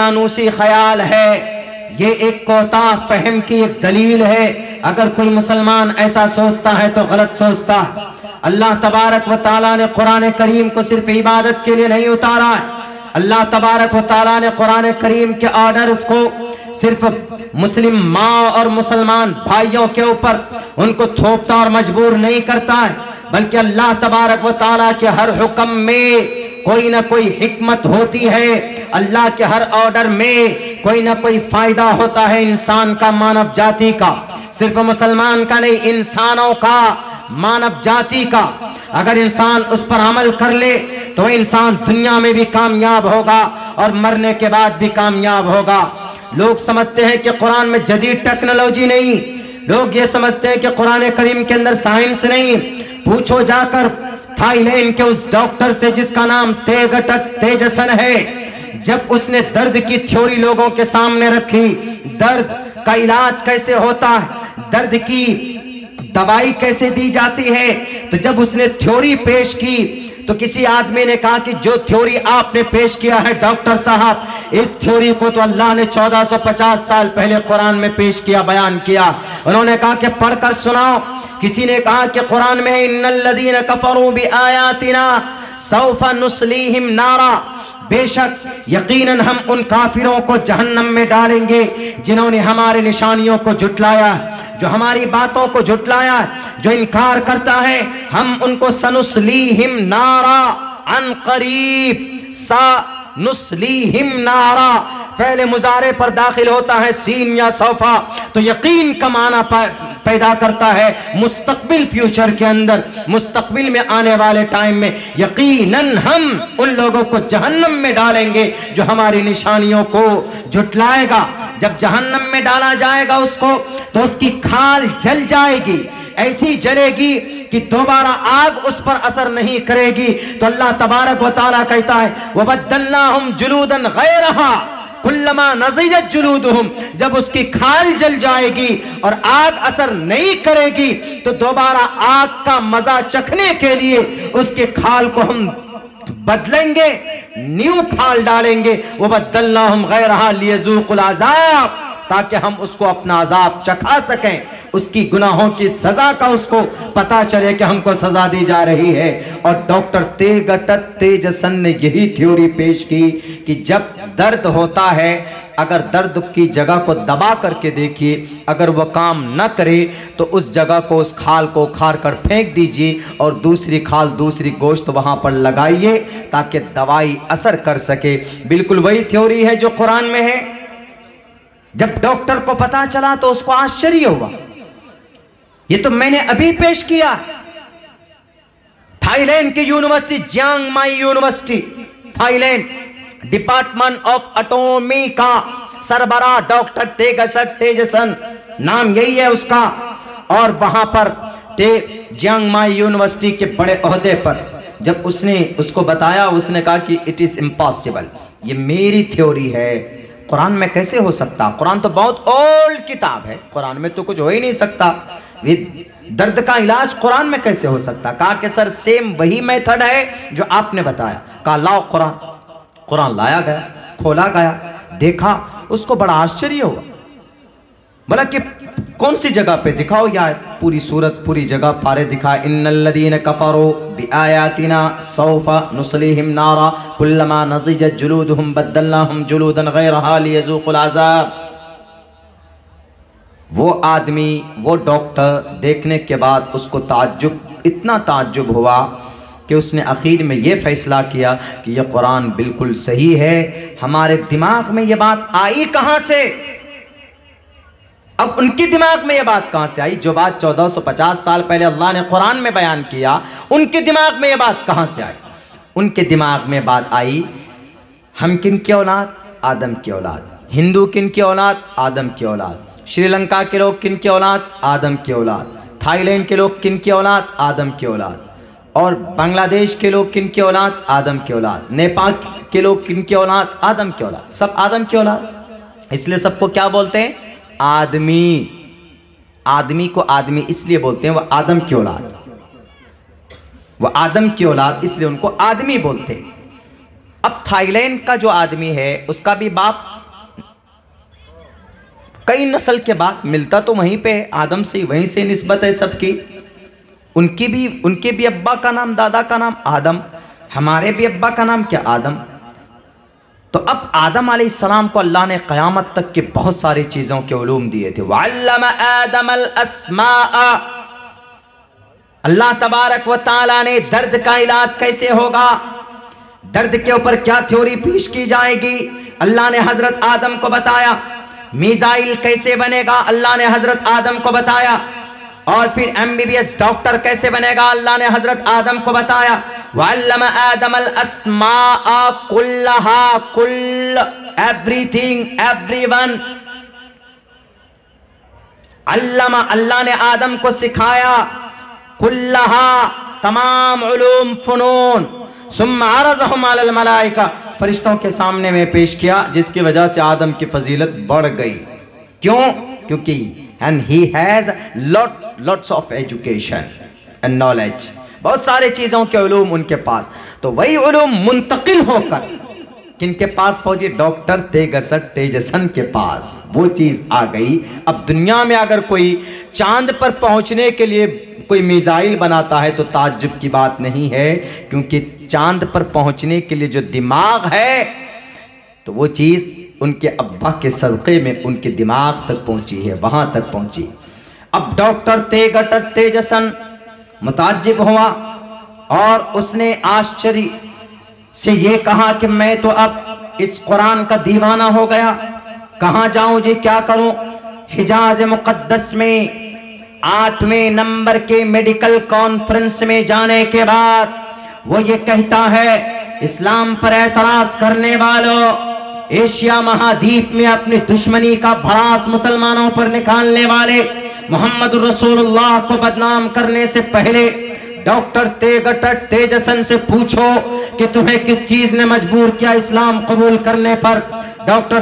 उकयानूसी ख्याल है, ये एक कोताह फहम की एक दलील है। अगर कोई मुसलमान ऐसा सोचता है तो गलत सोचता है। अल्लाह तबारक व तआला ने कुरान करीम को सिर्फ इबादत के लिए नहीं उतारा है। अल्लाह तबारक व तआला ने कुरान करीम के ऑर्डर्स को सिर्फ मुस्लिम माँ और मुसलमान भाइयों के ऊपर उनको थोपता और मजबूर नहीं करता है, बल्कि अल्लाह तबारक व तआला के हर हुक्म में कोई ना कोई हिकमत होती है। अल्लाह के हर ऑर्डर में कोई ना कोई फायदा होता है इंसान का, मानव जाति का, सिर्फ मुसलमान का नहीं, इंसानों का, मानव जाति का। अगर इंसान उस पर अमल कर ले तो इंसान दुनिया में भी कामयाब होगा और मरने के बाद भी कामयाब होगा। लोग समझते हैं कि कुरान में जदीद टेक्नोलॉजी नहीं, लोग ये समझते हैं कि कुरान करीम के अंदर साइंस नहीं। पूछो जाकर थाईलैंड के उस डॉक्टर से जिसका नाम तेगटक तेजसन है, जब उसने दर्द की थ्योरी लोगों के सामने रखी, दर्द का इलाज कैसे होता है, दर्द की दवाई कैसे दी जाती है, तो जब उसने थ्योरी पेश की तो किसी आदमी ने कहा कि जो थ्योरी आपने पेश किया है डॉक्टर साहब, इस थ्योरी को तो अल्लाह ने 1450 साल पहले कुरान में पेश किया, बयान किया। उन्होंने कहा कि पढ़कर सुनाओ। किसी ने कहा कि कुरान में इन्नल्लज़ीना कफ़रू बिआयातिना सौफ़ा नुस्लीहिम नारा, बेशक यकीनन हम उन काफिरों को जहन्नम में डालेंगे जिन्होंने हमारे निशानियों को झुटलाया, जो हमारी बातों को झुटलाया, जो इनकार करता है, हम उनको सनुस्लीहिम नारा अन करीब, सा नुस्लीहिम नारा पहले मुजारे पर दाखिल होता है सीन या सौफा, तो यकीन का माना पैदा करता है मुस्तकबिल, फ्यूचर के अंदर, मुस्तकबिल में आने वाले टाइम में यकीनन हम उन लोगों को जहन्नम में डालेंगे जो हमारी निशानियों को झुटलाएगा। जब जहन्नम में डाला जाएगा उसको, तो उसकी खाल जल जाएगी, ऐसी जलेगी कि दोबारा आग उस पर असर नहीं करेगी। तो अल्लाह तबारक व तआला कहता है वबद्दलनाहुम जुलूदन गैरहा कुल्लमा नज़िजत जुलूदुहुम, जब उसकी खाल जल जाएगी और आग असर नहीं करेगी तो दोबारा आग का मजा चखने के लिए उसके खाल को हम बदलेंगे, न्यू खाल डालेंगे। वबद्दलनाहुम गैरहा लियज़ूक़ुल अज़ाब, ताकि हम उसको अपना अजाब चखा सकें, उसकी गुनाहों की सजा का उसको पता चले कि हमको सजा दी जा रही है। और डॉक्टर तेगटक तेजसन ने यही थ्योरी पेश की कि जब दर्द होता है, अगर दर्द की जगह को दबा करके देखिए, अगर वह काम न करे तो उस जगह को, उस खाल को उखाड़ कर फेंक दीजिए और दूसरी खाल, दूसरी गोश्त वहाँ पर लगाइए ताकि दवाई असर कर सके। बिल्कुल वही थ्योरी है जो कुरान में है। जब डॉक्टर को पता चला तो उसको आश्चर्य हुआ। ये तो मैंने अभी पेश किया। थाईलैंड की university, Jiang my university, Thailand, department of एटॉमी का सरबराह डॉक्टर तेगटक तेजसन, नाम यही है उसका। और वहां पर जियांग माई यूनिवर्सिटी के बड़े ओहदे पर जब उसने उसको बताया, उसने कहा कि इट इज इम्पॉसिबल, ये मेरी थ्योरी है, कुरान में कैसे हो सकता, कुरान तो बहुत ओल्ड किताब है, कुरान में तो कुछ हो ही नहीं सकता, दर्द का इलाज कुरान में कैसे हो सकता। कहा कि सर सेम वही मेथड है जो आपने बताया। कहा लाओ कुरान। कुरान लाया गया, खोला गया, देखा, उसको बड़ा आश्चर्य हुआ। बोला कि कौन सी जगह पे दिखाओ, या पूरी सूरत, पूरी जगह पारे दिखा। इन्नल्लज़ीना कफ़रू बिआयातिना सौफ़ा नुस्लीहिम नारा कुल्लमा नज़िजत जुलूदुहुम बद्दलनाहुम जुलूदन गैरहा लियज़ूक़ुल अज़ाब। वो आदमी, वो डॉक्टर देखने के बाद उसको ताज्जुब, इतना ताज्जुब हुआ कि उसने आखिर में ये फैसला किया कि यह कुरान बिल्कुल सही है। हमारे दिमाग में ये बात आई कहाँ से? अब उनके दिमाग में ये बात कहां से आई? जो बात 1450 साल पहले अल्लाह ने कुरान में बयान किया, उनके दिमाग में ये बात कहां से आई? उनके दिमाग में बात आई, हम किन की औलाद? आदम की औलाद। हिंदू किन की औलाद? आदम की औलाद। श्रीलंका के लोग किन की औलाद? आदम की औलाद। थाईलैंड के लोग किन की औलाद? आदम की औलाद। और बांग्लादेश के लोग किन की औलाद? आदम की औलाद। नेपाल के लोग किन की औलाद? आदम की औलाद। सब आदम की औलाद। इसलिए सबको क्या बोलते हैं? आदमी। आदमी को आदमी इसलिए बोलते हैं, वह आदम की औलाद, वह आदम की औलाद, इसलिए उनको आदमी बोलते हैं। अब थाईलैंड का जो आदमी है उसका भी बाप कई नस्ल के बाद मिलता तो वहीं पे है, आदम से, वहीं से निस्बत है सबकी। उनके भी अब्बा का नाम, दादा का नाम आदम, हमारे भी अब्बा का नाम क्या, आदम। तो अब आदम अलैहिस्सलाम को अल्लाह ने क़यामत तक के बहुत सारी चीज़ों के उलूम दिए थे। वअल्लम आदमल अस्माअ, अल्लाह तबारक व तआला ने दर्द का इलाज कैसे होगा, दर्द के ऊपर क्या थ्योरी पेश की जाएगी, अल्लाह ने हजरत आदम को बताया। मिसाइल कैसे बनेगा, अल्लाह ने हजरत आदम को बताया। और फिर MBBS डॉक्टर कैसे बनेगा, अल्लाह ने हजरत आदम को बताया। वअल्लम आदमल अस्माअ कुल्लहा, कुल्ल, एवरीथिंग, एवरीवन। अल्लामा, अल्लाह ने आदम को सिखाया, कुल्लहा, तमाम उलूम फनून। सुम्मा अरज़हुम अलल मलाइका, फरिश्तों के सामने में पेश किया, जिसकी वजह से आदम की फजीलत बढ़ गई। क्यों? क्योंकि and he has lots of education and knowledge, बहुत सारे चीज़ों के उलूम उनके पास। तो वही उलूम मुंतकिल होकर किनके पास पहुंची, डॉक्टर तेजसन के पास वो चीज़ आ गई। अब दुनिया में अगर कोई चांद पर पहुंचने के लिए कोई मिसाइल बनाता है तो ताज्जुब की बात नहीं है, क्योंकि चांद पर पहुंचने के लिए जो दिमाग है तो वो चीज़ उनके अब्बा के सदक़े में उनके दिमाग तक पहुंची है, वहां तक पहुंची। अब डॉक्टर तेजसन मुताज्जिब हुआ और उसने आश्चर्य से ये कहा कि मैं तो अब इस कुरान का दीवाना हो गया, कहाँ जाऊं जी, क्या करूं। हिजाज मुक़द्दस में 8वें नंबर के मेडिकल कॉन्फ्रेंस में जाने के बाद वो ये कहता है, इस्लाम पर एतराज करने वालों, एशिया महाद्वीप में अपनी दुश्मनी का भड़ास मुसलमानों पर निकालने वाले, मोहम्मद रसूलुल्लाह को बदनाम करने से पहले डॉक्टर तेजसन से पूछो कि तुम्हें किस चीज ने मजबूर किया इस्लाम कबूल करने पर। डॉक्टर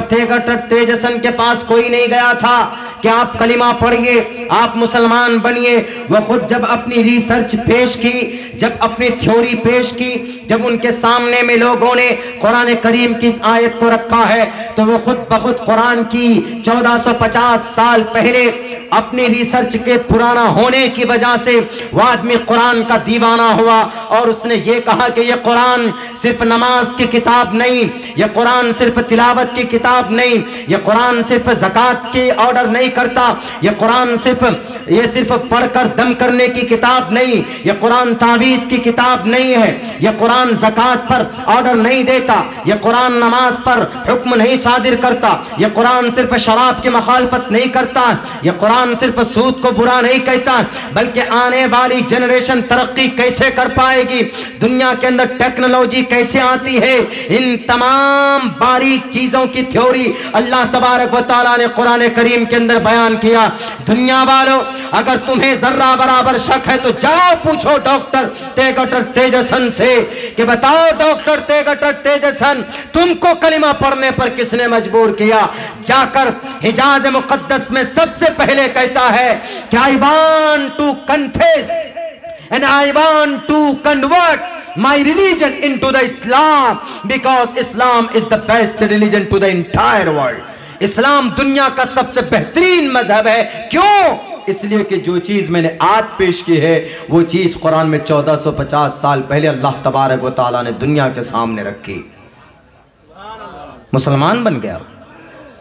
तेजसन के पास कोई नहीं गया था कि आप कलिमा पढ़िए, आप मुसलमान बनिए। वह खुद जब अपनी रिसर्च पेश की, जब अपनी थ्योरी पेश की, जब उनके सामने में लोगों ने कुरान करीम की इस आयत को रखा है, तो वो खुद बखुद कुरान की 1450 साल पहले अपनी रिसर्च के पुराना होने की वजह से वह आदमी कुरान का दीवाना हुआ और उसने ये कहा कि ये कुरान सिर्फ नमाज की किताब नहीं, ये कुरान सिर्फ तिलावत की किताब नहीं, ये कुरान सिर्फ ज़कात के ऑर्डर नहीं करता, ये कुरान सिर्फ पढ़कर दम करने की किताब नहीं, ये कुरान तावीज़ की किताब नहीं है, ये कुरान ज़कात पर ऑर्डर नहीं देता, ये कुरान नमाज पर हुक्म नहीं सादिर करता, ये कुरान सिर्फ शराब की मुखालफत नहीं करता, ये कुरान सिर्फ सूद को बुरा नहीं कहता, बल्कि आने वाली जनरेशन तरक्की कैसे कर पाएगी, दुनिया के अंदर टेक्नोलॉजी कैसे आती है, इन तमाम बारीक चीजों की थ्योरी अल्लाह तबारक व तआला ने कुरान करीम के अंदर बयान किया। दुनिया वालों, अगर तुम्हें जर्रा बराबर शक है तो जाओ पूछो डॉक्टर तेजसन से कि बताओ डॉक्टर तेजसन, तुमको कलिमा पढ़ने पर किसने मजबूर किया। जाकर हिजाज मुक़द्दस में सबसे पहले कहता है कि I want to confess and I want to convert my religion into the Islam because Islam is the best religion to the entire world. इस्लाम दुनिया का सबसे बेहतरीन मजहब है। क्यों? इसलिए कि जो चीज़ मैंने आज पेश की है वो चीज़ कुरान में 1450 साल पहले अल्लाह तबारक व तआला ने दुनिया के सामने रखी। मुसलमान बन गया,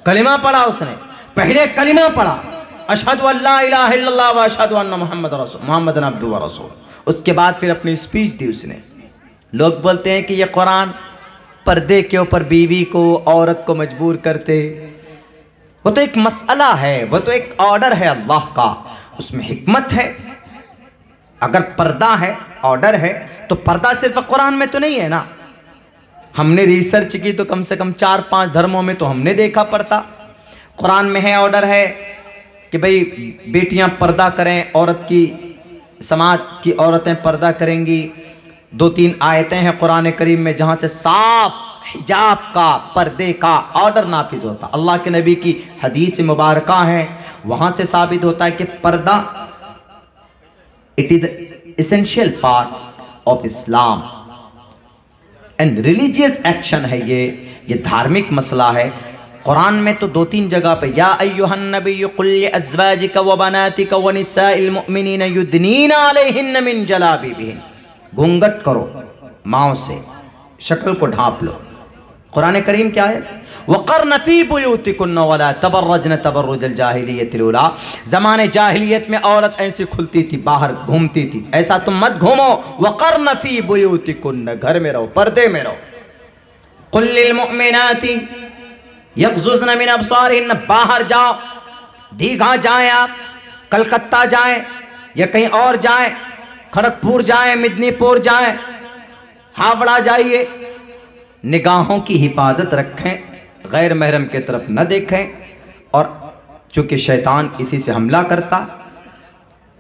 कलिमा पढ़ा उसने, पहले कलिमा पढ़ा, अशहदु अल्ला इलाहा इल्लल्लाह व अशहदु अन्ना मुहम्मदन अब्दुहु व रसूल। उसके बाद फिर अपनी स्पीच दी उसने। लोग बोलते हैं कि ये कुरान पर्दे के ऊपर बीवी को, औरत को मजबूर करते, वो तो एक मसला है, वो तो एक ऑर्डर है अल्लाह का, उसमें हिकमत है। अगर पर्दा है, ऑर्डर है, तो पर्दा सिर्फ कुरान में तो नहीं है ना। हमने रिसर्च की तो कम से कम 4-5 धर्मों में तो हमने देखा पर्दा। कुरान में है, ऑर्डर है कि भाई बेटियां पर्दा करें, औरत की, समाज की औरतें पर्दा करेंगी। 2-3 आयतें हैं कुरान करीम में जहां से साफ हिजाब का, पर्दे का ऑर्डर नाफिज होता। अल्लाह के नबी की हदीस मुबारका है, वहां से साबित होता है कि पर्दा it is essential part of Islam and religious action है, ये धार्मिक मसला है। कुरान में तो 2-3 जगह पे या अय्युहन नबिय्यु कुल लिअज़वाजिका व बनातिका व निसाइल मुअमिनीना युदनीना अलैहिन्ना मिन जलाबिबिहिन, घूंघट करो, माओ से शक्ल को ढांप लो। कुरान करीम क्या है? वक़र्न फ़ी बुयूतिकुन्ना वला तबर्रजन तबर्रुजल जाहिलियतिल ऊला, ज़माने जाहिलियत में औरत ऐसी खुलती थी, बाहर घूमती थी, ऐसा तुम मत घूमो। वक़र्न फ़ी बुयूतिकुन्ना, घर में रहो, पर्दे में रहो। कुल लिल मुअमिनाति यग़ज़ुज़्न मिन अब्सारिहिन्न, बाहर जाओ, दीघा जाएं आप, कलकत्ता जाएं या कहीं और जाएं, खड़गपुर जाएं, मिदनीपुर जाएं, हावड़ा जाइए, निगाहों की हिफाजत रखें, गैर महरम की तरफ न देखें। और चूंकि शैतान इसी से हमला करता,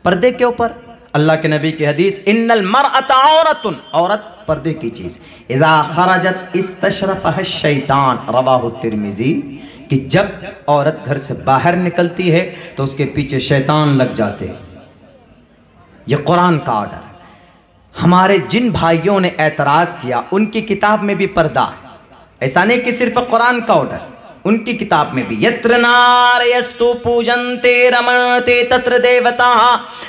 पर्दे के ऊपर अल्लाह के नबी की हदीस, इन्नल मरअत औरतुन, औरत पर्दे की चीज़, इज़ा खरजत इस्तशरफ़हा शैतान, रवाहु तिर्मिज़ी, कि जब औरत घर से बाहर निकलती है तो उसके पीछे शैतान लग जाते। ये कुरान का ऑर्डर है। हमारे जिन भाइयों ने एतराज़ किया उनकी किताब में भी पर्दा है, ऐसा नहीं कि सिर्फ कुरान का ऑर्डर, उनकी किताब में भी यत्र नारयस्तु पूजन्ते रमन्ते तत्र देवता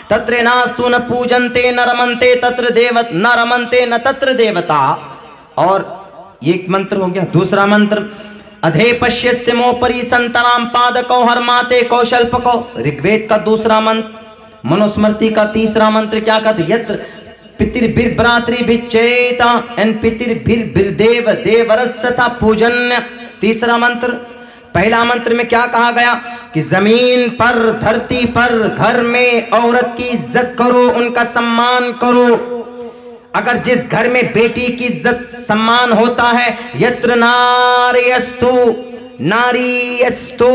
तत्र नास्तु न पूजन्ते न रमन्ते तत्र देवत न रमन्ते न तत्र देवता। और ये एक मंत्र हो गया। दूसरा मंत्र, अधे पश्यस्तिमोपरि संतराम पादको हरमाते कौशल्पको, ऋग्वेद का दूसरा मंत्र। मनुस्मृति का तीसरा मंत्र क्या कहते? यत्र पितृभिर्भ्रातृ विच्चेता एन पितृभिर्देव देवरस्यथा पूजन्य, तीसरा मंत्र। पहला मंत्र में क्या कहा गया कि जमीन पर, धरती पर, घर में औरत की इज्जत करो, उनका सम्मान करो। अगर जिस घर में बेटी की इज्जत सम्मान होता है, यत्र नार्यस्तु, नारीयस्तु,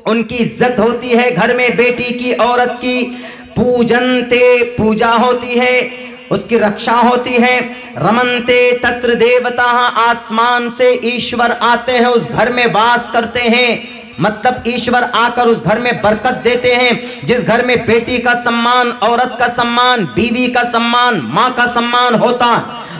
उनकी इज्जत होती है घर में बेटी की, औरत की, पूजनते, पूजा होती है, उसकी रक्षा होती है। रमनते तत्र देवता, आसमान से ईश्वर आते हैं, उस घर में वास करते हैं, मतलब ईश्वर आकर उस घर में बरकत देते हैं। जिस घर में बेटी का सम्मान, औरत का सम्मान, बीवी का सम्मान, माँ का सम्मान होता,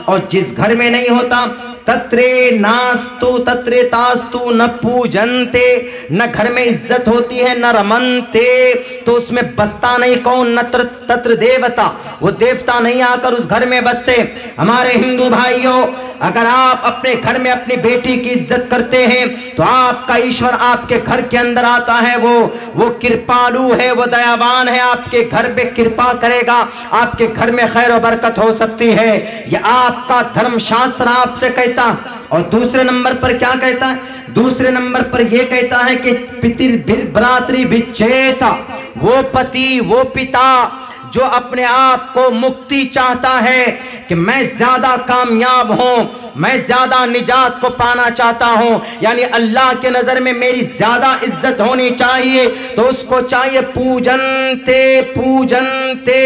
और जिस घर में नहीं होता, तत्रे नास्तु तत्रे तास्तु, न पूजनते, न घर में इज्जत होती है, न रमनते, तो उसमें बसता नहीं कौन? न तत्र देवता, वो देवता नहीं आकर उस घर में बसते। हमारे हिंदू भाइयों, अगर आप अपने घर में अपनी बेटी की इज्जत करते हैं तो आपका ईश्वर आपके घर के अंदर आता है, वो कृपालु है, वो दयावान है, आपके घर पे कृपा करेगा, आपके घर में खैर और बरकत हो सकती है। ये आपका धर्मशास्त्र आपसे कहता। और दूसरे नंबर पर क्या कहता है? दूसरे नंबर पर यह कहता है कि पितृभिर्भ्रातृ विच्चेता, वो पति, वो पिता जो अपने आप को मुक्ति चाहता है कि मैं ज्यादा कामयाब हूं, मैं ज्यादा निजात को पाना चाहता हूं, यानी अल्लाह के नजर में मेरी ज्यादा इज्जत होनी चाहिए, तो उसको चाहिए पूजनते, पूजनते,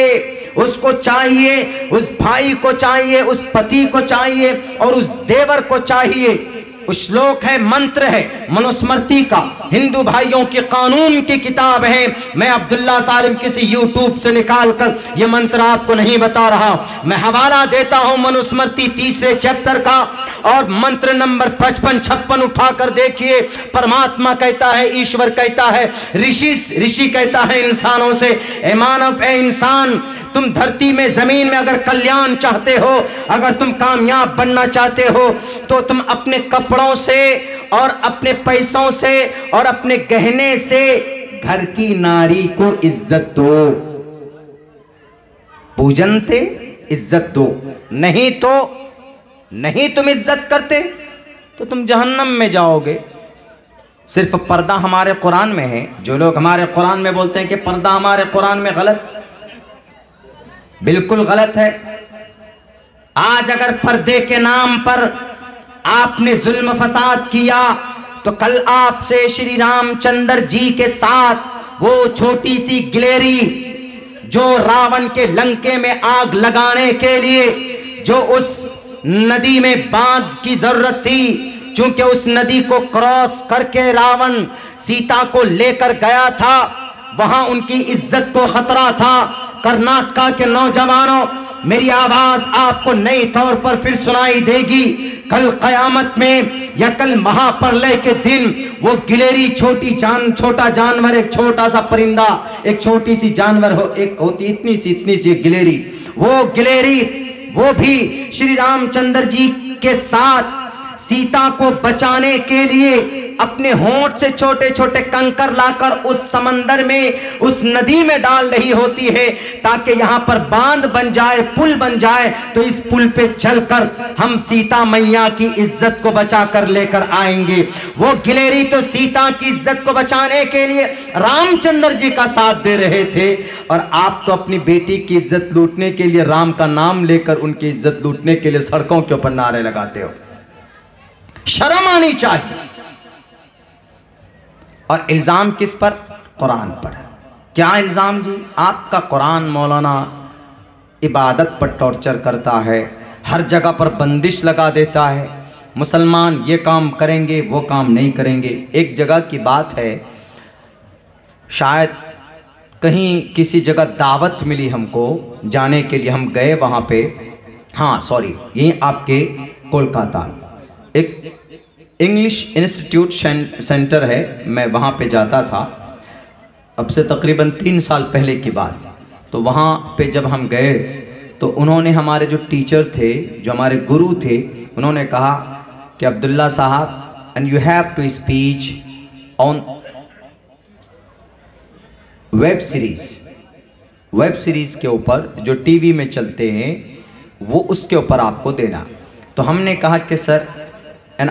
उसको चाहिए, उस भाई को चाहिए, उस पति को चाहिए, और उस देवर को चाहिए। उस श्लोक है, मंत्र है मनुस्मृति का, हिंदू भाइयों की कानून की किताब है। मैं अब्दुल्ला सालिम किसी यूट्यूब से निकालकर ये मंत्र आपको नहीं बता रहा, मैं हवाला देता हूं मनुस्मृति 3रे चैप्टर का, और मंत्र नंबर 55-56 उठाकर देखिए। परमात्मा कहता है, ईश्वर कहता है, ऋषि कहता है इंसानों से, ए मानव, ए इंसान, तुम धरती में, जमीन में अगर कल्याण चाहते हो, अगर तुम कामयाब बनना चाहते हो, तो तुम अपने कपड़ों से और अपने पैसों से और अपने गहने से घर की नारी को इज्जत दो, पूजनते, इज्जत दो। नहीं तुम इज्जत करते तो तुम जहन्नम में जाओगे। सिर्फ पर्दा हमारे कुरान में है। जो लोग हमारे कुरान में बोलते हैं कि पर्दा हमारे कुरान में गलत, बिल्कुल गलत है। आज अगर पर्दे के नाम पर आपने जुल्म फसाद किया तो कल आपसे श्री रामचंद्र जी के साथ वो छोटी सी गिलेरी जो रावण के लंके में आग लगाने के लिए जो उस नदी में बांध की जरूरत थी, चूंकि उस नदी को क्रॉस करके रावण सीता को लेकर गया था, वहां उनकी इज्जत को खतरा था। कर्नाटका के नौजवानों, मेरी आवाज आपको नई तौर पर फिर सुनाई देगी। कल कयामत में या कल महाप्रलय के दिन वो गिलेरी छोटा जानवर, एक छोटा सा परिंदा, एक छोटी सी जानवर एक होती इतनी सी गिलेरी, वो गिलेरी वो भी श्री रामचंद्र जी के साथ सीता को बचाने के लिए अपने होंठ से छोटे छोटे कंकर लाकर उस समंदर में, उस नदी में डाल रही होती है, ताकि यहां पर बांध बन जाए, पुल बन जाए, तो इस पुल पे चलकर हम सीता मैया की इज्जत को बचा कर लेकर आएंगे। वो गिलेरी तो सीता की इज्जत को बचाने के लिए रामचंद्र जी का साथ दे रहे थे, और आप तो अपनी बेटी की इज्जत लूटने के लिए, राम का नाम लेकर उनकी इज्जत लूटने के लिए सड़कों के ऊपर नारे लगाते हो। शर्म आनी चाहिए। और इल्जाम किस पर? कुरान पर। क्या इल्जाम जी? आपका कुरान मौलाना इबादत पर टॉर्चर करता है, हर जगह पर बंदिश लगा देता है, मुसलमान ये काम करेंगे वो काम नहीं करेंगे। एक जगह की बात है, शायद कहीं किसी जगह दावत मिली हमको जाने के लिए, हम गए वहाँ पे, हाँ सॉरी, यही आपके कोलकाता एक इंग्लिश इंस्टीट्यूट सेंटर है, मैं वहाँ पे जाता था, अब से तकरीबन 3 साल पहले की बात। तो वहाँ पे जब हम गए तो उन्होंने, हमारे जो टीचर थे, जो हमारे गुरु थे, उन्होंने कहा कि अब्दुल्ला साहब, and you have to speech on web series के ऊपर जो टीवी में चलते हैं, वो उसके ऊपर आपको देना। तो हमने कहा कि sir, and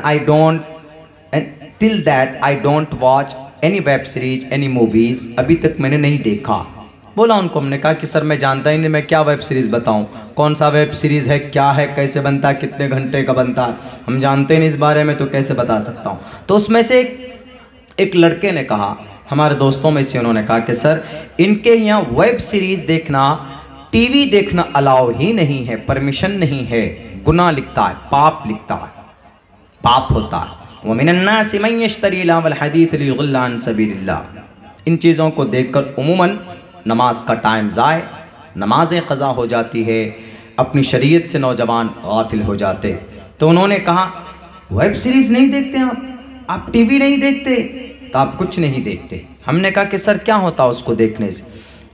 till that I don't watch any web series, any movies, अभी तक मैंने नहीं देखा। बोला उनको, हमने कहा कि सर मैं जानता ही नहीं, मैं क्या वेब सीरीज़ बताऊं, कौन सा वेब सीरीज़ है, क्या है, कैसे बनता है, कितने घंटे का बनता है, हम जानते नहीं इस बारे में, तो कैसे बता सकता हूं। तो उसमें से एक लड़के ने कहा, हमारे दोस्तों में से, उन्होंने कहा कि सर इनके यहाँ वेब सीरीज़ देखना, टीवी देखना अलाउ ही नहीं है, परमिशन नहीं है, गुनाह लिखता है, पाप लिखता है, पाप होता है। वमिनन्नासि मन यश्तरी लहवल हदीस लियुदिल्ल अन सबीलिल्लाह। इन चीज़ों को देखकर उमूमन नमाज का टाइम ज़ाय, नमाज़ें क़ज़ा हो जाती है, अपनी शरीयत से नौजवान गाफिल हो जाते। तो उन्होंने कहा, वेब सीरीज़ नहीं देखते आप टीवी नहीं देखते, तो आप कुछ नहीं देखते। हमने कहा कि सर क्या होता उसको देखने से?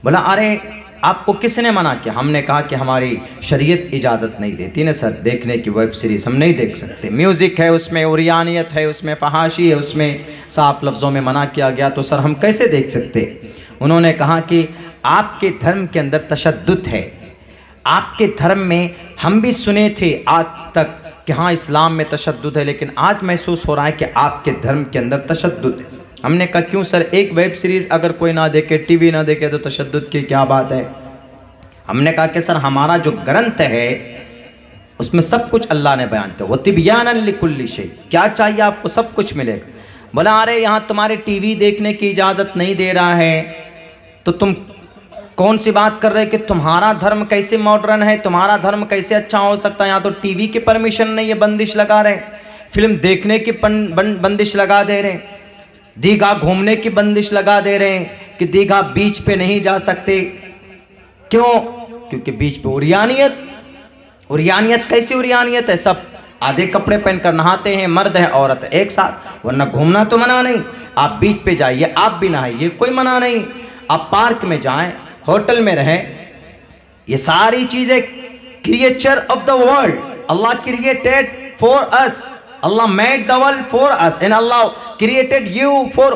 बोला, अरे आपको किसने मना किया? हमने कहा कि हमारी शरीयत इजाज़त नहीं देती ना सर देखने की वेब सीरीज़, हम नहीं देख सकते। म्यूज़िक है उसमें, उरियानियत है उसमें, फहाशी है उसमें, साफ लफ्ज़ों में मना किया गया, तो सर हम कैसे देख सकते? उन्होंने कहा कि आपके धर्म के अंदर तशद्दुद है, आपके धर्म में हम भी सुने थे आज तक कि हाँ इस्लाम में तशद्दुद है, लेकिन आज महसूस हो रहा है कि आपके धर्म के अंदर तशद्दुद है। हमने कहा क्यों सर? एक वेब सीरीज़ अगर कोई ना देखे, टीवी ना देखे, तो तशद्दुद की क्या बात है? हमने कहा कि सर हमारा जो ग्रंथ है उसमें सब कुछ अल्लाह ने बयान किया, वो तिबयानन लिकुल्लि शै, क्या चाहिए आपको सब कुछ मिलेगा। बोला, अरे यहाँ तुम्हारे टीवी देखने की इजाज़त नहीं दे रहा है, तो तुम कौन सी बात कर रहे कि तुम्हारा धर्म कैसे मॉडर्न है, तुम्हारा धर्म कैसे अच्छा हो सकता है? यहाँ तो टीवी की परमिशन नहीं है, बंदिश लगा रहे, फिल्म देखने की बंदिश लगा दे रहे, दीघा घूमने की बंदिश लगा दे रहे हैं कि दीघा बीच पे नहीं जा सकते। क्यों? क्योंकि बीच पे उरियानियत कैसी उरियानियत है? सब आधे कपड़े पहनकर नहाते हैं, मर्द है औरत है एक साथ, वरना घूमना तो मना नहीं। आप बीच पे जाइए, आप भी नहाइए, कोई मना नहीं। आप पार्क में जाएं, होटल में रहें, ये सारी चीजें creature of the world, Allah created for us, Allah made the world for us and Allah created you for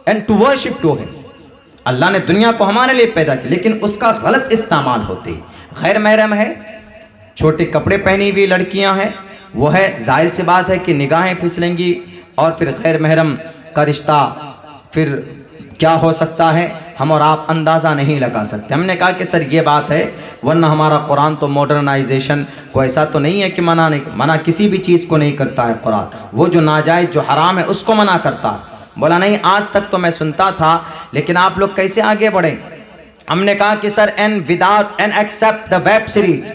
and to worship to him। अल्लाह ने दुनिया को हमारे लिए पैदा किया, लेकिन उसका गलत इस्तेमाल होते, गैर महरम है, छोटे कपड़े पहनी हुई लड़कियां हैं, वो है जाहिर सी बात है कि निगाहें फिसलेंगी, और फिर गैर महरम का रिश्ता फिर क्या हो सकता है हम और आप अंदाज़ा नहीं लगा सकते। हमने कहा कि सर ये बात है, वरना हमारा कुरान तो मॉडर्नाइजेशन को ऐसा तो नहीं है कि मना किसी भी चीज़ को नहीं करता है कुरान, वो जो नाजायज़ जो हराम है उसको मना करता है। बोला नहीं, आज तक तो मैं सुनता था, लेकिन आप लोग कैसे आगे बढ़े? हमने कहा कि sir and without and except the web series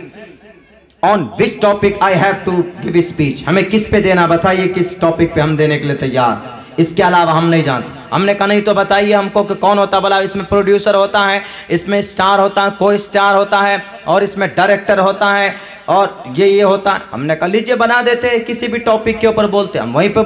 on which topic I have to give speech, हमें किस पे देना बताइए, किस टॉपिक पे हम देने के लिए तैयार? इसके अलावा हम नहीं जानते। हमने कहा नहीं तो बताइए हमको कि कौन होता भला। इसमें प्रोड्यूसर होता है, इसमें स्टार होता है, को स्टार होता है, और इसमें डायरेक्टर होता है, और ये होता है। हमने कहा लीजिए बना देते हैं, किसी भी टॉपिक के ऊपर बोलते हैं। हम वहीं पे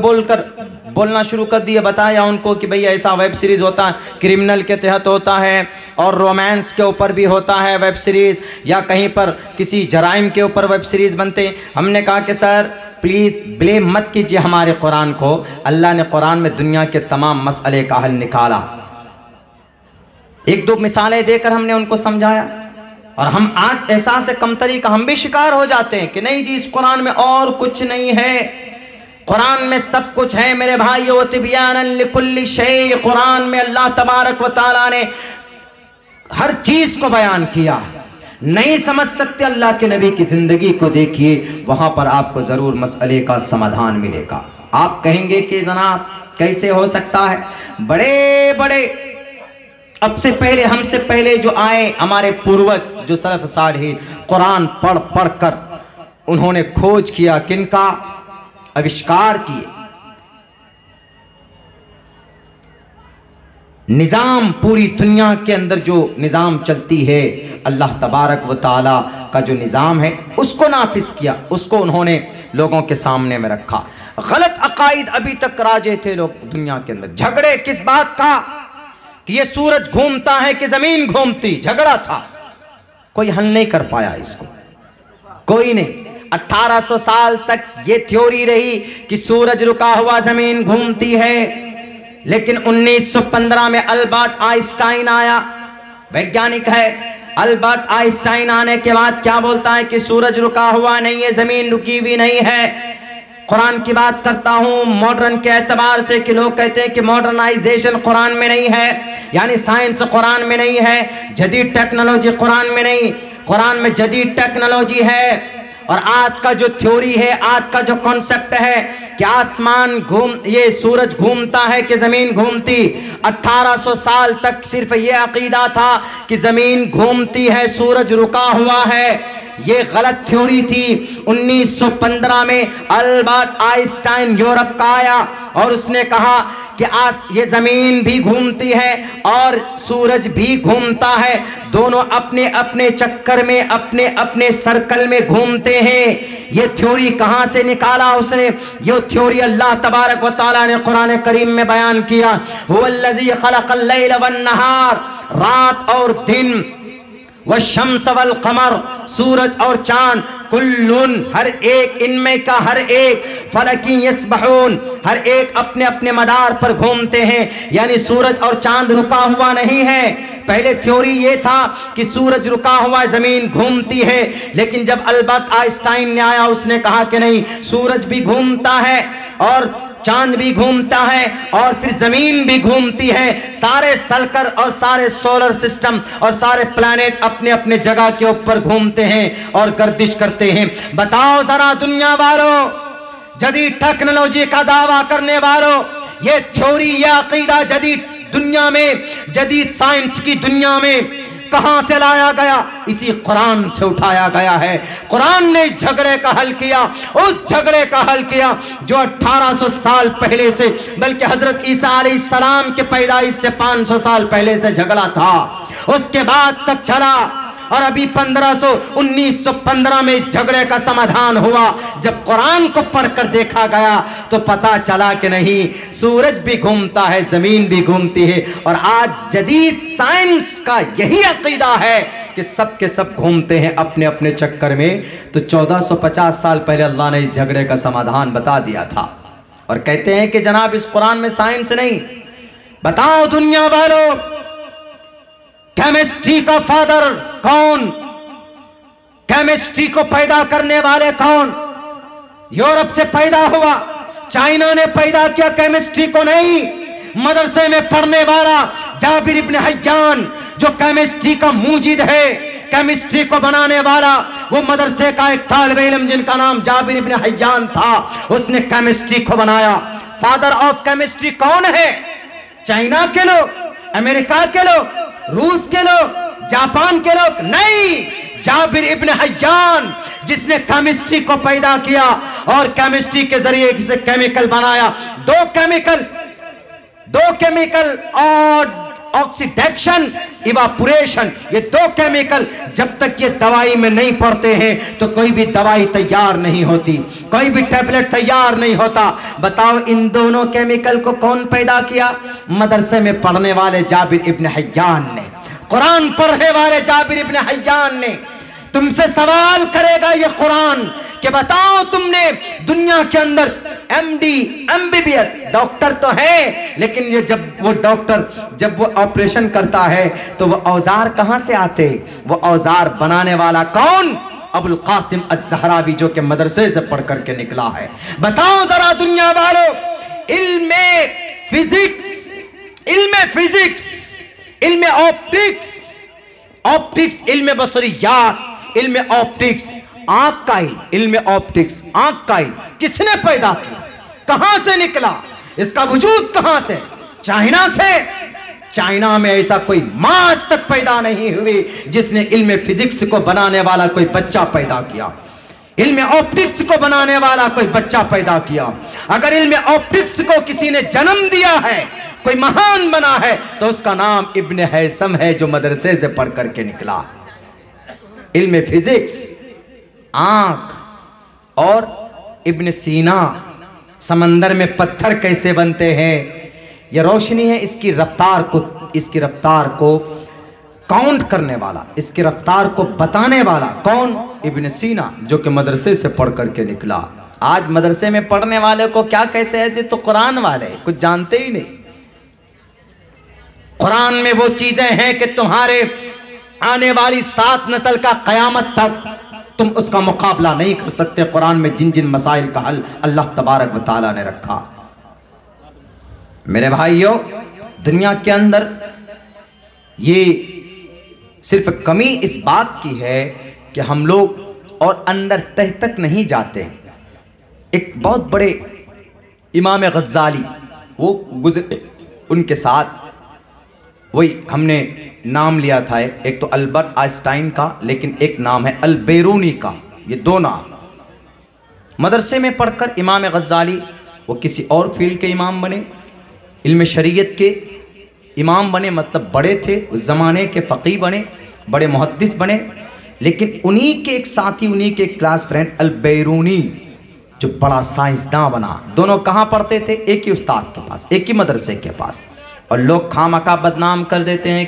बोलना शुरू कर दिए, बताया उनको कि भैया ऐसा वेब सीरीज़ होता है, क्रिमिनल के तहत होता है, और रोमांस के ऊपर भी होता है वेब सीरीज़, या कहीं पर किसी जराइम के ऊपर वेब सीरीज़ बनते हैं। हमने कहा कि सर प्लीज़ ब्लेम मत कीजिए हमारे कुरान को। अल्लाह ने कुरान में दुनिया के तमाम मसले का हल निकाला। एक दो मिसालें देकर हमने उनको समझाया। और हम आज एहसास कमतरी का हम भी शिकार हो जाते हैं कि नहीं जी इस कुरान में और कुछ नहीं है, कुरान में सब कुछ है मेरे भाइयों। तिब्यानन लिकुल्लि शै, कुरान में अल्लाह तबारक व तआला ने हर चीज को बयान किया। नहीं समझ सकते अल्लाह के नबी की जिंदगी को देखिए, वहां पर आपको जरूर मसले का समाधान मिलेगा। आप कहेंगे कि जनाब कैसे हो सकता है, बड़े बड़े अब से पहले हमसे पहले जो आए हमारे पूर्वज जो सलफ सालिहीन, कुरान पढ़ पढ़ कर उन्होंने खोज किया, किनका आविष्कार किए, निज़ाम पूरी दुनिया के अंदर जो निज़ाम चलती है अल्लाह तबारक व ताला का जो निज़ाम है उसको नाफिज किया, उसको उन्होंने लोगों के सामने में रखा। गलत अकाइद अभी तक राजे थे लोग दुनिया के अंदर। झगड़े किस बात का कि ये सूरज घूमता है कि जमीन घूमती, झगड़ा था, कोई हल नहीं कर पाया इसको, कोई नहीं। 1800 साल तक ये थ्योरी रही कि सूरज रुका हुआ जमीन घूमती है, लेकिन 1915 में अल्बर्ट आइंस्टाइन आया, वैज्ञानिक है। अल्बर्ट आइंस्टाइन आने के बाद क्या बोलता है कि सूरज रुका हुआ नहीं है, जमीन रुकी हुई नहीं है। कुरान की बात करता हूं मॉडर्न के एतबार से कि लोग कहते हैं कि मॉडर्नाइजेशन कुरान में नहीं है, यानी साइंस कुरान में नहीं है, जदीद टेक्नोलॉजी कुरान में नहीं। कुरान में जदीद टेक्नोलॉजी है। और आज का जो थ्योरी है, आज का जो कॉन्सेप्ट है कि आसमान ये सूरज घूमता है कि जमीन घूमती, 1800 साल तक सिर्फ ये अकीदा था कि जमीन घूमती है, सूरज रुका हुआ है। ये गलत थ्योरी थी। 1915 में अल्बर्ट आइंस्टाइन यूरोप का आया और उसने कहा कि ये जमीन भी घूमती है और सूरज भी घूमता है, दोनों अपने अपने चक्कर में अपने अपने सर्कल में घूमते हैं। ये थ्योरी कहां से निकाला उसने? ये थ्योरी अल्लाह तबारक व तआला ने कुरान करीम में बयान किया। हुवल्लज़ी खलक़ल लैल वन नहार, रात और दिन, व शम्स वल कमर, सूरज और चांद, कुल्लुन हर एक इनमें का हर एक, फलकी यस्बहून हर एक अपने अपने मदार पर घूमते हैं। यानी सूरज और चांद रुका हुआ नहीं है। पहले थ्योरी ये था कि सूरज रुका हुआ जमीन घूमती है, लेकिन जब अल्बर्ट आइंस्टाइन ने आया उसने कहा कि नहीं, सूरज भी घूमता है और चांद भी घूमता है और फिर जमीन भी घूमती है। सारे सल्कर और सारे सोलर सिस्टम और सारे प्लैनेट अपने अपने जगह के ऊपर घूमते हैं और गर्दिश करते हैं। बताओ जरा दुनिया वालों, जदीद टेक्नोलॉजी का दावा करने वालों, ये थ्योरी या अकीदा जदीद दुनिया में, जदीद साइंस की दुनिया में कहां से लाया गया? इसी कुरान से उठाया गया है। कुरान ने इस झगड़े का हल किया, उस झगड़े का हल किया जो 1800 साल पहले से, बल्कि हजरत ईसा अलैहिस्सलाम के पैदाइश से 500 साल पहले से झगड़ा था, उसके बाद तक चला। और अभी 1915 में इस झगड़े का समाधान हुआ। जब कुरान को पढ़कर देखा गया तो पता चला कि नहीं, सूरज भी घूमता है, जमीन भी घूमती है। और आज जदीद साइंस का यही अकीदा है कि सब के सब घूमते हैं अपने अपने चक्कर में। तो 1450 साल पहले अल्लाह ने इस झगड़े का समाधान बता दिया था। और कहते हैं कि जनाब इस कुरान में साइंस नहीं। बताओ दुनिया वालों, केमिस्ट्री का फादर कौन? केमिस्ट्री को पैदा करने वाले कौन? यूरोप से पैदा हुआ, चाइना ने पैदा किया केमिस्ट्री को नहीं। मदरसे में पढ़ने वाला जाबिर इब्न हय्यान जो केमिस्ट्री का मूजिद है, केमिस्ट्री को बनाने वाला, वो मदरसे का एक तालिबे इल्म जिनका नाम जाबिर इब्न हय्यान था, उसने केमिस्ट्री को बनाया। फादर ऑफ केमिस्ट्री कौन है? चाइना के लोग, अमेरिका के लोग, रूस के लोग, जापान के लोग नहीं, जाबिर इब्न हय्यान जिसने केमिस्ट्री को पैदा किया और केमिस्ट्री के जरिए से केमिकल बनाया। 2 केमिकल दो केमिकल और ऑक्सीडेशन, इवापोरेशन, ये दो केमिकल जब तक ये दवाई में नहीं पड़ते हैं तो कोई भी दवाई तैयार नहीं होती, कोई भी टैबलेट तैयार नहीं होता। बताओ इन दोनों केमिकल को कौन पैदा किया? मदरसे में पढ़ने वाले जाबिर इब्न हय्यान ने, कुरान पढ़ने वाले जाबिर इब्न हय्यान ने। तुमसे सवाल करेगा ये कुरान कि बताओ तुमने दुनिया के अंदर MD MBBS डॉक्टर तो है, लेकिन ये जब वो डॉक्टर जब वो ऑपरेशन करता है तो वो औजार कहां से आते? वो औजार बनाने वाला कौन? अबुल कासिम अज़हरावी, जो कि मदरसे से पढ़ करके निकला है। बताओ जरा दुनिया वालों, इल्मे फिजिक्स, इल्मे ऑप्टिक्स, इल्मे बसरियात, इल्मे ऑप्टिक्स, आंख का इल्म ऑप्टिक्स, आंख का किसने पैदा किया? कहां से निकला? इसका वजूद कहां से? चाइना से। चाइना में ऐसा कोई मां आज तक पैदा नहीं हुई जिसने इल्म फिजिक्स को बनाने वाला कोई बच्चा पैदा किया, इल्म ऑप्टिक्स को बनाने वाला कोई बच्चा पैदा किया। अगर इल्म ऑप्टिक्स को किसी ने जन्म दिया है, कोई महान बना है, तो उसका नाम इब्न हैसम है, जो मदरसे से पढ़ करके निकला। इल्म फिजिक्स, आंख, और इब्न सीना समंदर में पत्थर कैसे बनते हैं, यह रोशनी है। इसकी रफ्तार को काउंट करने वाला, इसकी रफ्तार को बताने वाला कौन? इब्न सीना, जो कि मदरसे से पढ़ करके निकला। आज मदरसे में पढ़ने वाले को क्या कहते हैं? जी तो कुरान वाले, कुछ जानते ही नहीं। कुरान में वो चीजें हैं कि तुम्हारे आने वाली 7 नस्ल का कयामत तक तुम उसका मुकाबला नहीं कर सकते। कुरान में जिन जिन मसाइल का हल अल्लाह तबारक व तआला ने रखा। मेरे भाइयों, दुनिया के अंदर ये सिर्फ कमी इस बात की है कि हम लोग और अंदर तह तक नहीं जाते। एक बहुत बड़े इमाम गज़ाली वो गुजरे, उनके साथ वही हमने नाम लिया था, एक तो अल्बर्ट आइंस्टाइन का, लेकिन एक नाम है अल-बेरूनी का। ये दो नाम मदरसे में पढ़कर इमाम गज़ाली वो किसी और फील्ड के इमाम बने, इल्म शरीयत के इमाम बने, मतलब बड़े थे उस ज़माने के फ़क़ीह बने, बड़े मुहद्दिस बने। लेकिन उन्हीं के एक साथी, उन्हीं के एक क्लास फ्रेंड अल-बेरूनी, जो बड़ा साइंसदान बना। दोनों कहाँ पढ़ते थे? एक ही उस्ताद के पास, एक ही मदरसे के पास। और लोग खामखा बदनाम कर देते हैं